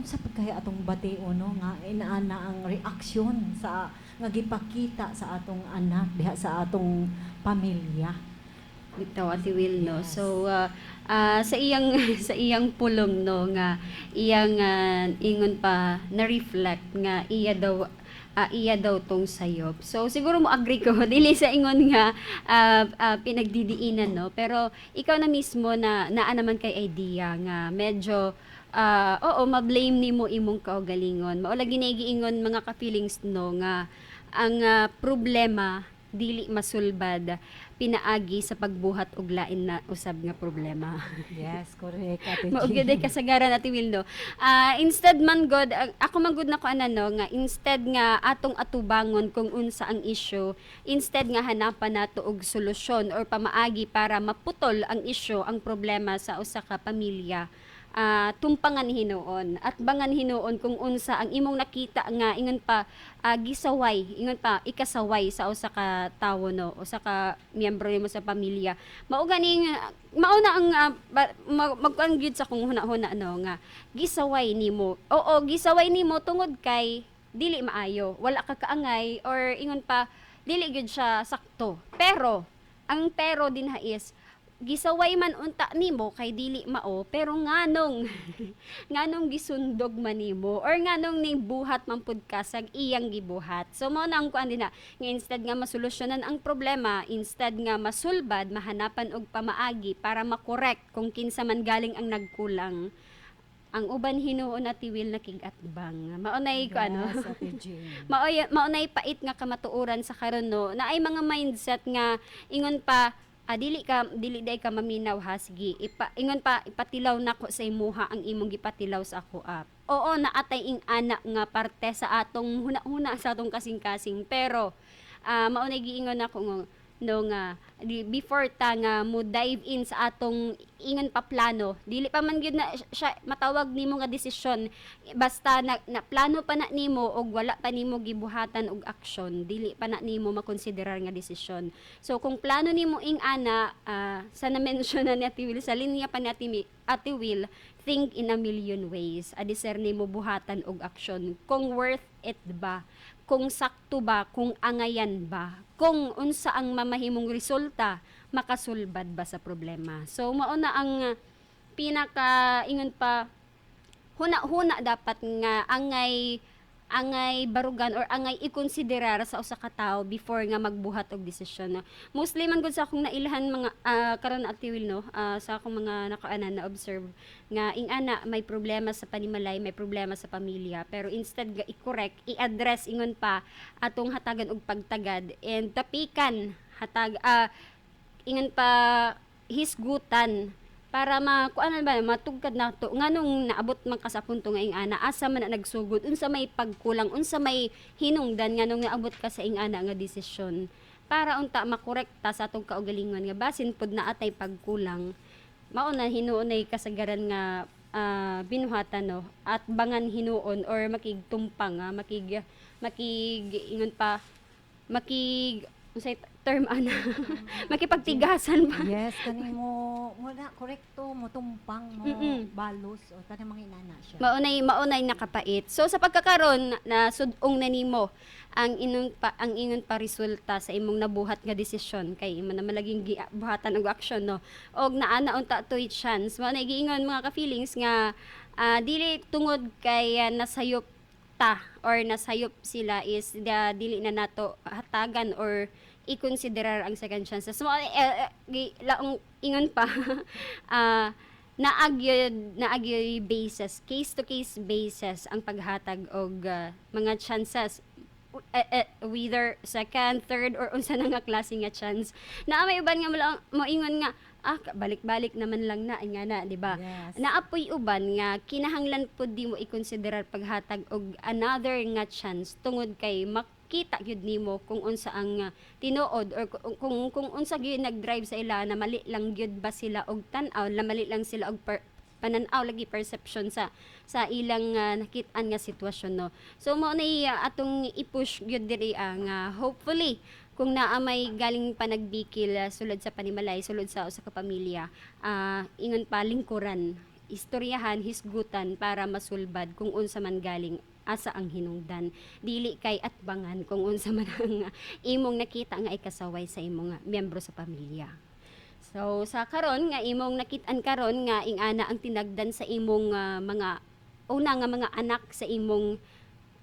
unsa pud kaya atong bateo no nga inaana ang reaksyon sa nga gipakita sa atong anak diha sa atong pamilya. Bitaw Ate Will no. Yes. So sa iyang sa iyang pulong no nga iyang ingon pa na reflect nga iya daw tong sayop. So siguro mo agree ko dili sa ingon nga pinagdidiinan no, pero ikaw na mismo na naa naman kay idea nga medyo oo ma-blame nimo imong kaugalingon. Mao lagi na giingon mga ka-feelings no nga ang problema dili masulbad pinaagi sa pagbuhat og lain na usab nga problema. Yes, correct Ate Mao gyud ay Jean. kasagaran Ate Will no. Instead man god ako man gud na ko ana no nga instead nga atong atubangon kung unsa ang issue, instead nga hanapan nato og solusyon or pamaagi para maputol ang issue, ang problema sa usa ka pamilya. Tumpangan hinuon at bangan hinuon kung unsa ang imong nakita nga ingon pa gisaway ingon pa ikasaway sa usa ka tawo no usa ka miyembro nimo sa pamilya mao ganing mao na ang magkuan gyud sa kung huna-huna no nga gisaway nimo oo gisaway nimo tungod kay dili maayo wala ka kaangay or ingon pa dili gyud siya sakto pero ang pero din ha is gisaway man unta nimo kay dili mao pero nganong nganong gisundog man nimo or nganong ning buhat man pud ka sa iyang gibuhat. So mao na ang kuan din na nga instead nga masolusyonan ang problema, instead nga masulbad, mahanapan og pamaagi para makorek kung kinsa man galing ang nagkulang. Ang uban hinuon at Will nakigatbang. Maunay ko ano. Yes, Ate Jean. Maunay pait nga kamatuoran sa karon no. Na ay mga mindset nga ingon pa dili day ka maminaw ha sige ingon pa ipatilaw nako sa imuha ang imong gipatilaw sa ako oo naatay ing anak nga parte sa atong huna-huna sa atong kasing-kasing pero mao na giingon ako no nga before ta nga mo dive in sa atong ingon pa plano dili pa man gyud na siya matawag nimo nga desisyon basta na plano pa na nimo og wala pa nimo gibuhatan og aksyon dili pa na nimo makonsiderar nga desisyon so kung plano nimo ing ana sa na-mention na ni Ate Will sa linya pa ni Ate Will think in a million ways discern nimo buhatan og aksyon kung worth it ba kung sakto ba, kung angayan ba, kung unsa ang mamahimong resulta, makasulbad ba sa problema. So, mao na ang pinaka, ingon pa, huna-huna dapat nga angay barugan or angay ikonsiderar sa usa ka tawo before nga magbuhat og desisyon. Mostly man gud sa akong nailhan mga karon Ate Will no, sa akong mga nakaanan na observe nga ing ana may problema sa panimalay, may problema sa pamilya, pero instead nga i-correct, i-address ingon pa atong hatagan og pagtagad and tapikan ingon pa hisgutan para kuanan ba matugkad nato nganong naabot man ka sa punto nga ing ana asa man na nagsugod unsa may pagkulang unsa may hinungdan nganong naabot ka sa ing ana nga desisyon para unta makorekta sa atong kaugalingon nga basin pud na atay pagkulang mao na hinuon kasagaran nga binuhatan no at bangan hinuon or makigtumpang makig ingon pa makig unsay term ana makipagtigasan ba Yes, kani mo na korekto mo tumpang mo balos o kanang mga inana siya. maunay nakapait. So sa pagkakaron na sudong na nimo ang ingon pa resulta sa imong nabuhat nga desisyon kay imo na malaging buhatan og aksyon no. Og naana unta toy chance. Mao na giingon mga ka-feelings nga dili tungod kay nasayop ta or nasayop sila is dili na nato hatagan or i-considerar ang second chances. So, laong ingon pa, naagyoy basis, case-to-case basis ang paghatag og mga chances whether second, third, or unsa na nga klase nga chance. Na may uban nga mo ingon nga, balik-balik naman lang na, nga na, di ba? Yes. Naapoy uban nga, kinahanglan po di mo i-considerar paghatag og another nga chance tungod kay makita gyud nimo kung unsa ang tinuod or kung unsa gyud nag-drive sa ila na mali lang gyud ba sila og tan-aw na mali lang sila og pananaw lagi perception sa ilang nakit-an nga sitwasyon no so mo na atong i-push gyud diri ang hopefully kung naa may galing pa nagbikil sulod sa panimalay sulod sa usa ka pamilya ingon pa lingkuran istoryahan, hisgutan para masulbad kung unsa man galing asa ang hinungdan, dili kay atbangan kung unsa man ang imong nakita nga ikasaway sa imong miyembro sa pamilya. So sa karon nga imong nakit-an karon nga ingana ang tinagdan sa imong mga una nga mga anak sa imong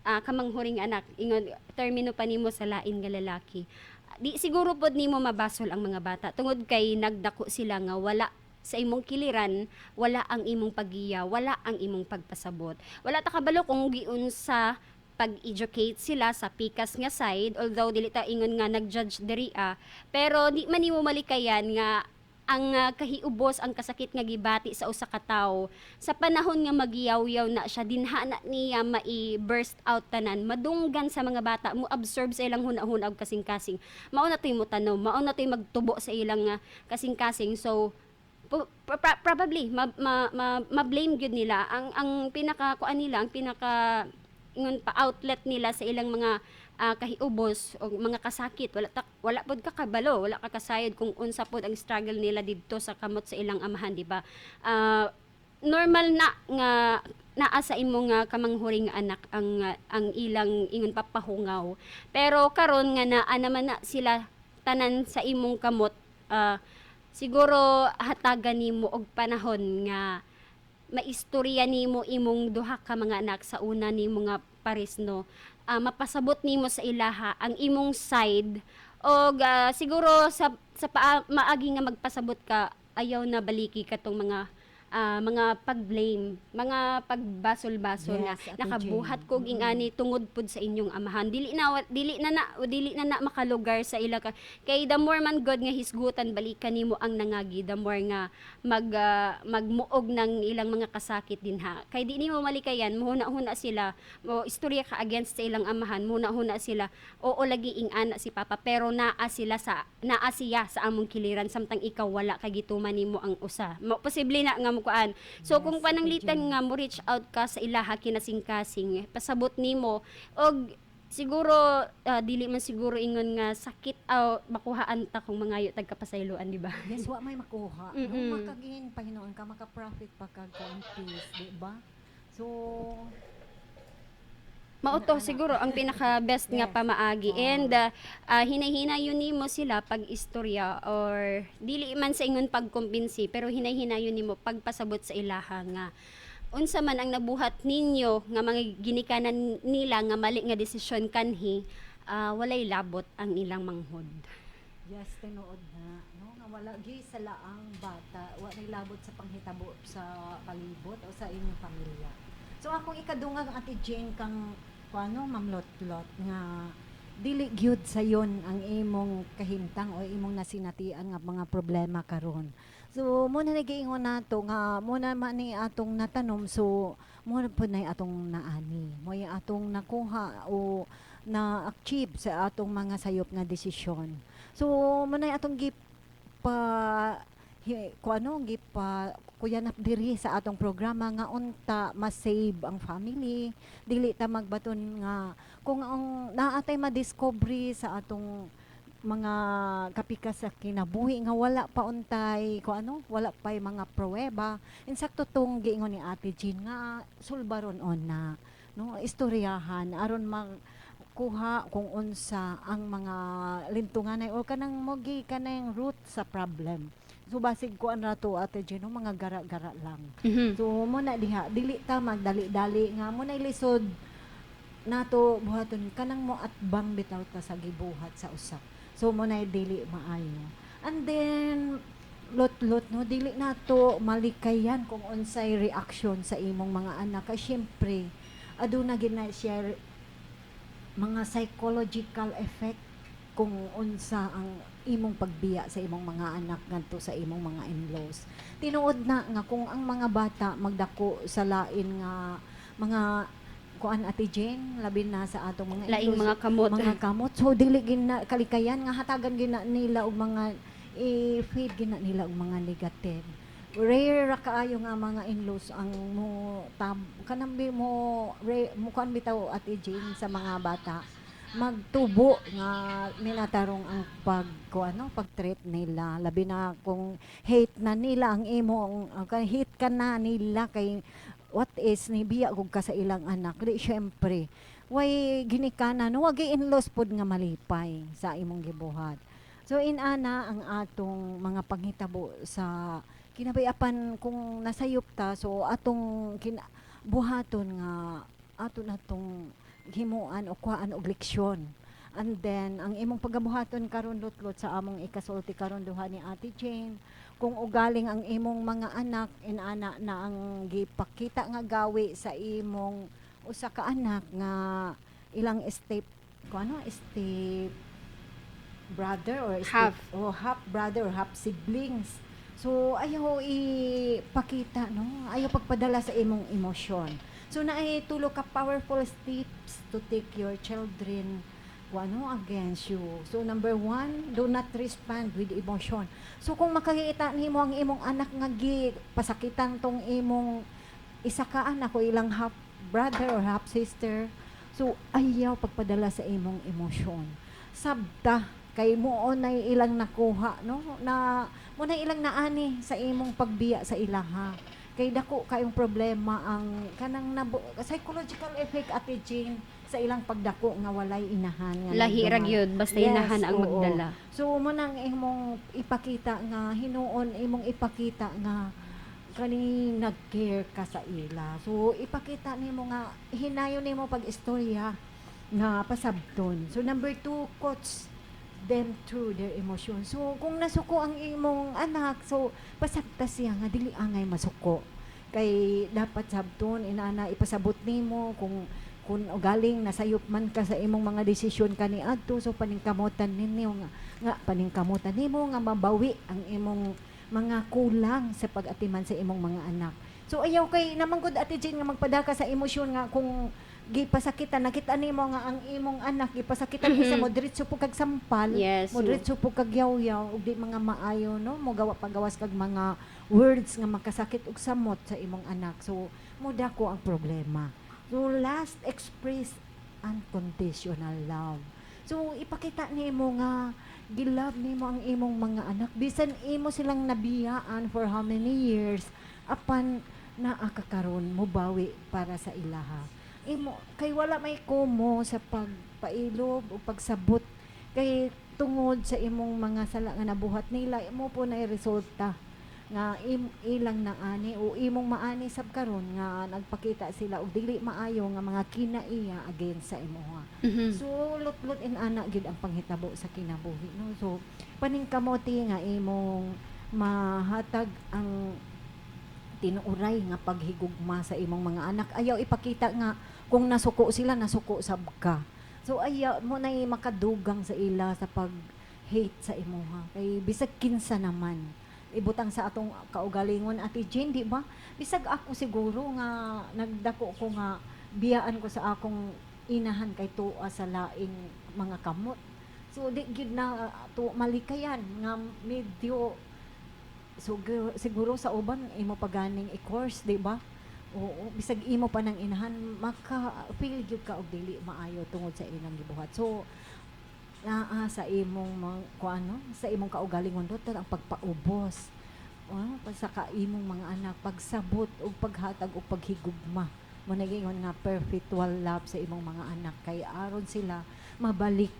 kamanghuring anak, ingon termino pa nimo sa lain nga lalaki. Di siguro pod nimo mabasol ang mga bata tungod kay nagdako sila nga wala sa imong kiliran, wala ang imong paggiya, wala ang imong pagpasabot. Wala ta kabalo kung giunsa pag-educate sila sa pikas nga side, although dili ta ingon nga nag-judge diri pero di man nimo malikayan nga ang kahiubos, ang kasakit nga gibati sa usa ka tawo sa panahon nga magiyaw-yaw na siya, dinha na niya mai-burst out tanan, madunggan sa mga bata, mo absorb sa ilang hunahuna og kasing-kasing, mao na toy mo tanom, mao na toy magtubo sa ilang kasing-kasing. So probably ma-blame gyud nila ang pinaka kuan nila, ang pinaka ingon pa outlet nila sa ilang mga kahiubos o mga kasakit. Wala pod ka kabalo, wala ka kasayod kung unsa pod ang struggle nila didto sa kamot sa ilang amahan, di ba? Normal na nga naa sa imong kamanghuring anak ang ilang ingon papahungaw, pero karon nga naa naman na sila tanan sa imong kamot, siguro hatagan nimo og panahon nga maistorya nimo imong duha ka mga anak sa una nimo nga pares, no. Mapasabot nimo sa ilaha ang imong side, og siguro maagi nga magpasabot ka, ayaw na baliki katong mga pag-blame, mga pagbasol-basol nga Yes, Ate nakabuhat Jane. ko ingani tungod pud sa inyong amahan, dili na makalugar sa ila ka, kay the more man God nga hisgutan balikan nimo ang nangagi, the more nga magmuog ng ilang mga kasakit dinha, kay di nimo malikayan mohuna-huna sila, mo istorya ka against sa ilang amahan, mohuna-huna sila oo lagi ingana si papa, pero naa siya sa among kiliran samtang ikaw wala kay gituman nimo ang usa, posible na nga kuan. So Yes, kung Ate pananglitan Jane. nga mo reach out ka sa ilaha kinasing-kasing, pasabot nimo og siguro dili man siguro ingon nga sakit makuhaan ta kung mangayo tagkapasayloan, di ba? Yes, wa may makuha. Mm-mm. No, makagin Panginoon ka, maka-profit pa kag kuan peace, di ba? So, Mauto siguro ang pinaka best nga Yes. pamaagi, Oo. and hinay-hinayon nimo sila pag istorya or dili man sa ingon pagkumbinsi, pero hinay-hinayon nimo pagpasabot sa ilaha nga unsa man ang nabuhat ninyo nga mga ginikanan nila nga mali nga desisyon kanhi, walay labot ang ilang manghod. yes, tinuod na, no? Nga wala gi sa laang bata, wa may labot sa panghitabo sa palibot o sa inyong pamilya. So akong ikadungag Ate Jane kang kuano Ma'am Lot nga dili gyud sayon ang imong kahimtang o imong nasinatian nga mga problema karon. So muna nagiingon nato nga muna man ni atong natanom, so muna pud nay atong naani. Mo yung atong nakuha o na-achieve sa atong mga sayop nga desisyon. So muna atong gipa kuyanap diri sa atong programa nga unta ma-save ang family, dili ta magbaton nga kung ang naatay ma-discovery sa atong mga kapikas sa kinabuhi nga wala pa untay wala pay mga pruweba, insakto tong giingon ni Ate Jean nga sulbaron on na, no, istoryahan aron kuha kung unsa ang mga lintunganay o kanang mogi kanang root sa problem. So basig kuan rato Ate Jean, no, mga gara-gara lang. So muna diha dili ta magdali-dali nga muna ilisod nato buhaton kanang mo at bang bitaw ta sa gibuhat sa usa. So muna dili maayo. And then lot no dili nato malikayan kung unsay reaction sa imong mga anak, kay syempre aduna gid na share mga psychological effect kung unsa ang imong pagbiya sa imong mga anak ngadto sa imong mga in-laws. Tinuod na nga kung ang mga bata magdako sa lain nga mga kuan Ate Jane, labi na sa atong mga Laing in-laws, mga kamot. mga kamot. So dili gina kalikayan nga hatagan gina nila og mga i-feed gina nila og mga negative. Rare ra kaayo nga mga in-laws ang mo kanang mo kuan bitaw Ate Jane sa mga bata magtubo nga minatarong ang pag-treat nila, labi na kung hate na nila ang imong hate ka na nila kay what is ni biya gug ka sa ilang anak, di syempre way ginikanan wag in-laws pod nga malipay sa imong gibuhat. So inana ang atong mga panghitabo sa kinabayapan kung nasayop ta, so atong buhaton nga ato natong himuan o kuhaan og leksyon. And then ang imong pagabuhaton karon lutlot sa among ikasulti karon duha ni Ate Jane, kung ugaling ang imong mga anak inana na ang gipakita nga gawi sa imong usa ka anak nga ilang step step brother or step Half. o half brother or half siblings. So ayaw ipakita no, ayaw pagpadala sa imong emosyon. So naay tulo ka powerful steps to take your children against you. So number one, do not respond with emotion. So kung makakita nimo ang imong anak nga pasakitan tong imong isa ka anak o ilang half brother or half sister, so ayaw pagpadala sa imong emosyon. Sabta kay mo na ilang nakuha no na mo na ilang naani sa imong pagbiya sa ilaha. Kay dako kayong problema ang kanang psychological effect Ate Jane sa ilang pagdako nga walay inahan nga Lahi ra nagduman. gyud basta Yes, inahan ang oo. magdala. So mo nang imong ipakita nga hinuon imong ipakita nga kani nag-care ka sa ila. So ipakita nimo nga hinayon nimo pag-istorya nga pasabton. So number two, coach them through their emotion. So kung nasuko ang imong anak, so pasabta siya nga dili angay masuko. Kay dapat sabton inana ipasabot nimo kung galing nasayop man ka sa imong mga desisyon kaniadto, so paningkamutan ninyo nga paningkamutan nimo nga mabawi ang imong mga kulang sa pag-atiman sa imong mga anak. So ayaw kay namanggod Ate Jane nga magpadaka sa emosyon nga kung gipasakitan nakita nimo nga ang imong anak gipasakitan isa mo diretso po kag sampal, Yes. mo diretso po kag yaw-yaw ug di mga maayo no mo pagawas kag mga words nga makasakit og samot sa imong anak. So mo dako ang problema. So last, express unconditional love. So ipakita nimo nga gilove nimo ang imong mga anak bisan imo silang nabiyaan for how many years apan naa ka karon mobawi para sa ilaha. Imo kay wala may kumo sa pagpailob o pagsabot kay tungod sa imong mga sala nga nabuhat nila imo po na resulta nga ilang naani o imong maani sab karon nga nagpakita sila og dili maayo nga mga kinaiya against sa imuha. Mhm. So lut-lut in ana gyud ang panghitabo sa kinabuhi no. So paningkamuti nga imong mahatag ang tinuuray nga paghigugma sa imong mga anak. Ayaw ipakita nga kung nasuko sila nasuko sab ka. So ayaw mo na makadugang sa ila sa pag hate sa imuha kay bisag kinsa naman ibutang sa atong kaugalingon Ate Jane, di ba? Bisag ako siguro nga nagdako ko nga biyaan ko sa akong inahan kay tuwa sa laing mga kamot. So di gyud na malikayan nga medyo siguro sa uban imo paganing i-course, di ba? Oo, bisag imo pa ng inahan maka feel gyud ka og dili maayo tungod sa ilang gibuhat. So naa sa imong sa imong kaugalingon doon ang pagpaubos sa kaimong mga anak pagsabot ug paghatag ug paghigugma mo nagingon nga perpetual love sa imong mga anak kay aron sila mabalik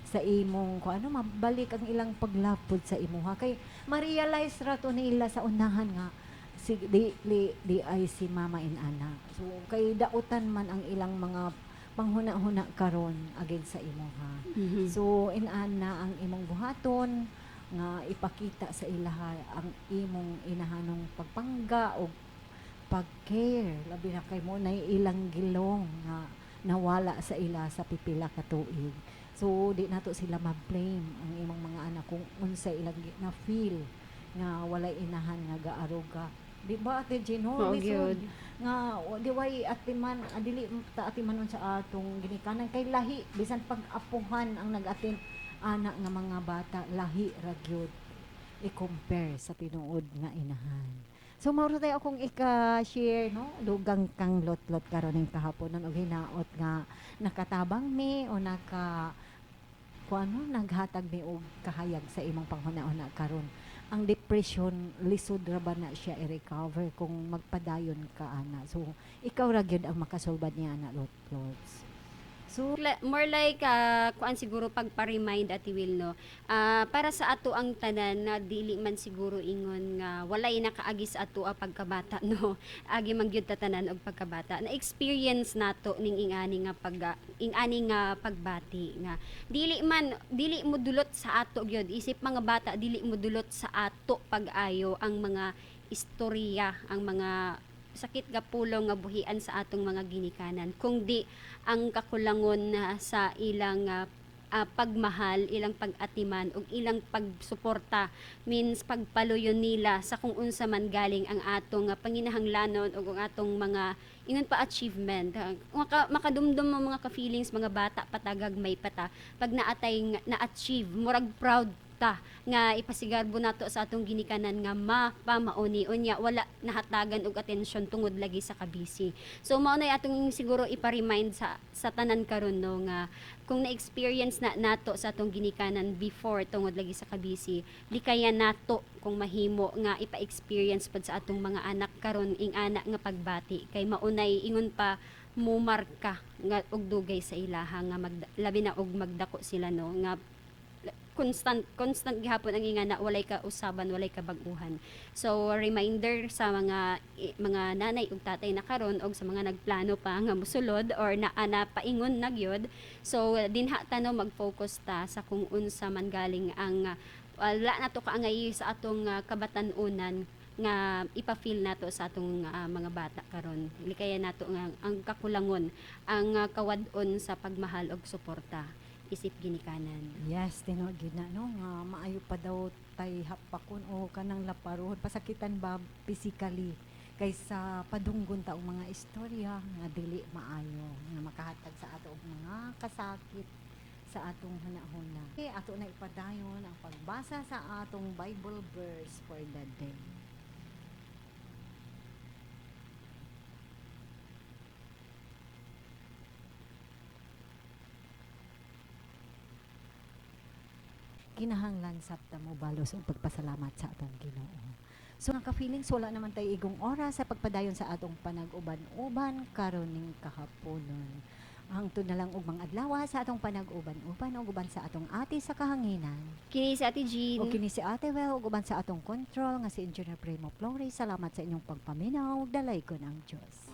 sa imong mabalik ang ilang paglapod sa imuha kay ma-realize ra to nila sa unahan nga di ay si mama and ana, so kay dautan man ang ilang mga panghuna-huna karon against sa imuha. Mhm. So inana ang imong buhaton nga ipakita sa ilaha ang imong inahanong pagpangga o pag-care labi na kay mo na ilang gilong nga nawala sa ila sa pipila ka tuig. So di nato sila ma-blame ang imong mga anak kung unsa ilang na feel nga walay inahan nga gaaruga. Di ba Ate Gino? Oo, Lisod gyud. nga di way atiman dili ta atimanon sa atong ginikanan kay lahi bisan pag-apuhan ang nag-atin anak nga mga bata lahi ra gyud i-compare sa tinuod nga inahan. So mao tayo akong ika-share no, dugang kang lot-lot karon ning kahapon og hinaot nga nakatabang mi o kung ano, naghatag mi og kahayag sa imong panghuna-una karon. Ang depression lisod ra ba na siya i-recover kung magpadayon ka ana. So ikaw ra gyud ang makasulbad niya ana lot-lots. So More like kuan siguro pagpa-remind Ate Will no. Para sa ato ang tanan na dili man siguro ingon nga walay nakaagi sa ato a pagkabata no. Agi man gyud ta tanan og pagkabata. Na experience nato ning ingani nga pagbati nga dili mo dulot sa ato gyud isip mga bata dili mo dulot sa ato pag-ayo ang mga istorya, ang mga sakit nga pulong nga buhian sa atong mga ginikanan kung di ang kakulangon na sa ilang pagmahal, ilang pag-atiman ug ilang pagsuporta means pagpaluyon nila sa kung unsa man galing ang atong panginahanglanon ug ang atong mga ingon pa achievement. Makadumdum mo mga ka-feelings mga bata patagag may pata pag naatay na-achieve murag proud ta nga ipasigarbo nato sa atong ginikanan nga mapamauni unya wala nahatagan og atensyon tungod lagi sa kabisi. So mao na atong siguro ipa-remind sa tanan karon no nga kung na-experience na nato sa atong ginikanan before tungod lagi sa kabisi, di kaya nato kung mahimo nga ipa-experience pud sa atong mga anak karon ing ana nga pagbati kay maunay ingon pa mumarka nga og dugay sa ilaha nga labi na og magdako sila no nga constant gihapon ang ingana walay ka usaban walay ka bag-uhan. So reminder sa mga nanay ug tatay na karon og sa mga nagplano pa nga mosulod or naa paingon na gyud. So dinha ta no mag-focus ta sa kung unsa man galing ang wala nato kaangay sa atong kabatan-unan nga ipa-feel nato sa atong mga bata karon. Likaya nato nga ang kakulangon ang kawad-on sa pagmahal og suporta isip ginikanan. yes, tinuod gyud na no nga maayo pa daw tay hapakon o kanang laparon pasakitan ba physically kaysa padunggon ta og mga istorya nga dili maayo nga makahatag sa ato og mga kasakit sa atong hunahuna. Okay, ato na ipadayon ang pagbasa sa atong Bible verse for the day. Kinahanglan sabta mo balos ang pagpasalamat sa atong Ginoo. So nga ka-feelings wala naman tay igong oras sa pagpadayon sa atong panag-uban-uban karon ning kahaponon. Hangtod na lang og mga adlaw sa atong panag-uban-uban ug uban sa atong ate sa kahanginan. Kini si Ate Jean. O kini si Ate Well ug uban sa atong control nga si Engineer Primo Flores. Salamat sa inyong pagpaminaw. Dalay ko ng Diyos.